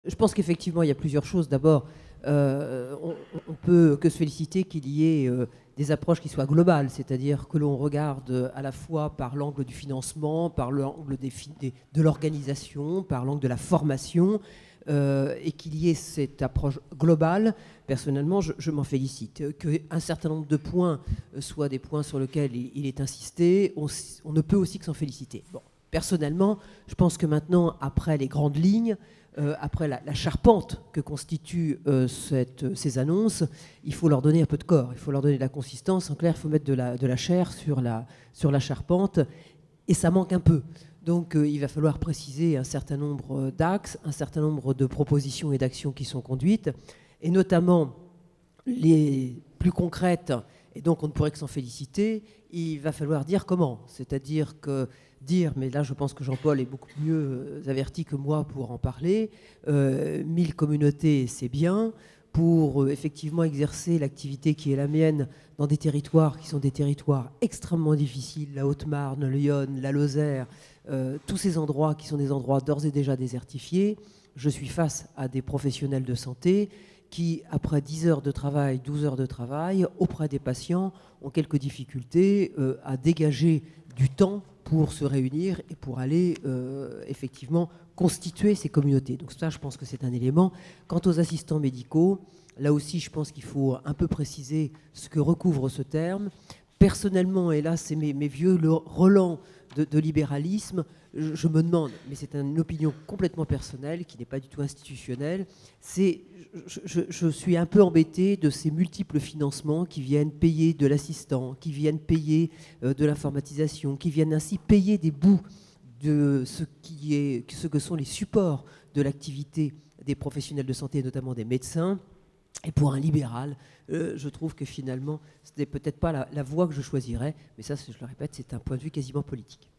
Je pense qu'effectivement, il y a plusieurs choses. D'abord, on peut que se féliciter qu'il y ait des approches qui soient globales, c'est-à-dire que l'on regarde à la fois par l'angle du financement, par l'angle de l'organisation, par l'angle de la formation, et qu'il y ait cette approche globale. Personnellement, je m'en félicite. Qu'un certain nombre de points soient des points sur lesquels il est insisté, on ne peut aussi que s'en féliciter. Bon. Personnellement, je pense que maintenant, après les grandes lignes, après la charpente que constituent ces annonces, il faut leur donner un peu de corps, il faut leur donner de la consistance. En clair, il faut mettre de la chair sur la charpente, et ça manque un peu. Donc il va falloir préciser un certain nombre d'axes, un certain nombre de propositions et d'actions qui sont conduites, et notamment les plus concrètes, et donc on ne pourrait que s'en féliciter. Il va falloir dire comment, c'est-à-dire mais là je pense que Jean-Paul est beaucoup mieux averti que moi pour en parler, 1000 communautés c'est bien, pour effectivement exercer l'activité qui est la mienne dans des territoires qui sont des territoires extrêmement difficiles, la Haute-Marne, le Yonne, la Lozère, tous ces endroits qui sont des endroits d'ores et déjà désertifiés. Je suis face à des professionnels de santé qui, après 10 heures de travail, 12 heures de travail, auprès des patients, ont quelques difficultés à dégager du temps pour se réunir et pour aller effectivement constituer ces communautés. Donc ça, je pense que c'est un élément. Quant aux assistants médicaux, là aussi, je pense qu'il faut un peu préciser ce que recouvre ce terme. Personnellement, et là, c'est mes vieux relents de libéralisme, je me demande, mais c'est une opinion complètement personnelle, qui n'est pas du tout institutionnelle, je suis un peu embêté de ces multiples financements qui viennent payer de l'assistant, qui viennent payer de l'informatisation, qui viennent ainsi payer des bouts de ce que sont les supports de l'activité des professionnels de santé, notamment des médecins. Et pour un libéral, je trouve que finalement, ce n'est peut-être pas la voie que je choisirais, mais ça, je le répète, c'est un point de vue quasiment politique.